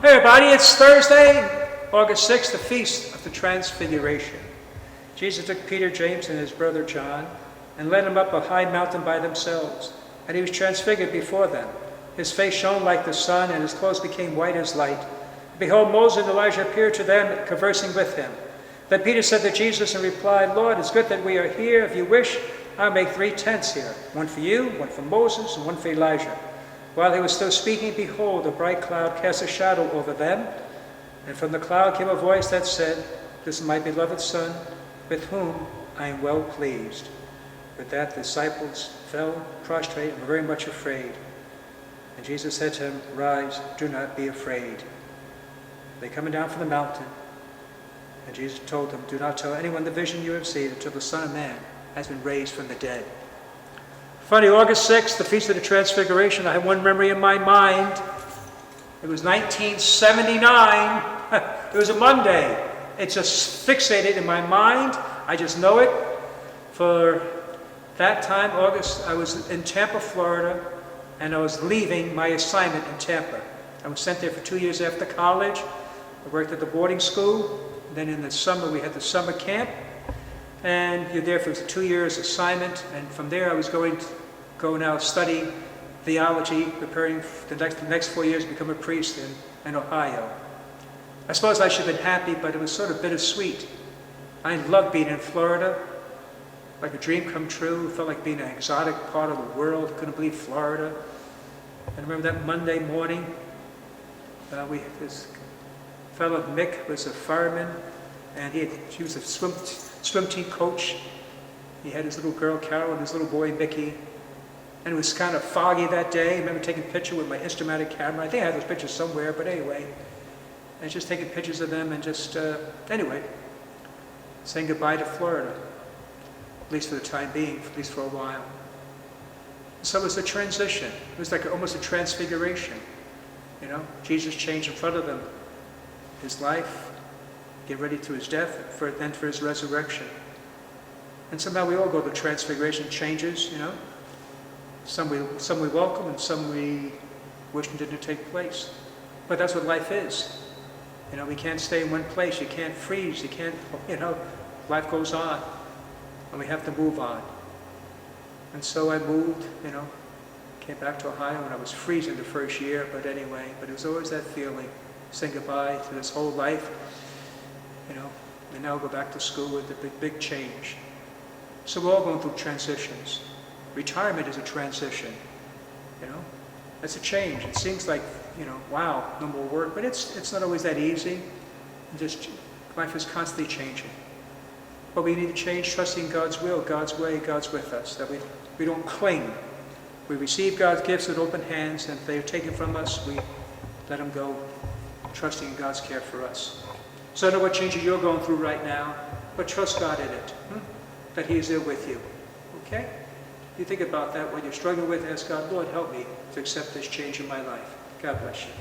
Hey everybody, it's Thursday, August 6th, the Feast of the Transfiguration. Jesus took Peter, James, and his brother John and led them up a high mountain by themselves. And he was transfigured before them. His face shone like the sun, and his clothes became white as light. Behold, Moses and Elijah appeared to them, conversing with him. Then Peter said to Jesus and replied, Lord, it's good that we are here. If you wish, I'll make 3 tents here, one for you, one for Moses, and one for Elijah. While he was still speaking, behold, a bright cloud cast a shadow over them. And from the cloud came a voice that said, This is my beloved Son, with whom I am well pleased. With that, the disciples fell prostrate and were very much afraid. And Jesus said to him, Rise, do not be afraid. They coming down from the mountain. And Jesus told them, Do not tell anyone the vision you have seen until the Son of Man has been raised from the dead. Funny, August 6th, the Feast of the Transfiguration, I have one memory in my mind. It was 1979. It was a Monday. It's just fixated in my mind. I just know it. For that time, August, I was in Tampa, Florida, and I was leaving my assignment in Tampa. I was sent there for 2 years after college. I worked at the boarding school. Then in the summer, we had the summer camp. And you're there for 2 years assignment. And from there, I was going to go now study theology, preparing for the next 4 years to become a priest in Ohio. I suppose I should have been happy, but it was sort of bittersweet. I loved being in Florida, like a dream come true. It felt like being an exotic part of the world. Couldn't believe Florida. And I remember that Monday morning, this fellow Mick was a fireman, and he was a swim team coach. He had his little girl Carol and his little boy Mickey. And it was kind of foggy that day. I remember taking a picture with my Instamatic camera. I think I have those pictures somewhere, but anyway. And just taking pictures of them and just, anyway, saying goodbye to Florida, at least for the time being, at least for a while. So it was a transition. It was like almost a transfiguration. You know, Jesus changed in front of them his life, get ready to his death, then for his resurrection. And somehow we all go through transfiguration changes, you know. Some we welcome and some we wish didn't take place. But that's what life is. You know, we can't stay in one place. You can't freeze. You can't, you know, life goes on. And we have to move on. And so I moved, you know, came back to Ohio, and I was freezing the first year, but anyway, but it was always that feeling, saying goodbye to this whole life, you know, and now go back to school with a big change. So we're all going through transitions. Retirement is a transition, you know. It's a change. It seems like, you know, wow, no more work, but it's not always that easy. Just life is constantly changing. But we need to change, trusting God's will, God's way, God's with us, that we don't cling. We receive God's gifts with open hands, and if they're taken from us, we let them go, trusting in God's care for us. So I don't know what changes you're going through right now, but trust God in it, that He is there with you, okay? You think about that, what you're struggling with, ask God, Lord, help me to accept this change in my life. God bless you.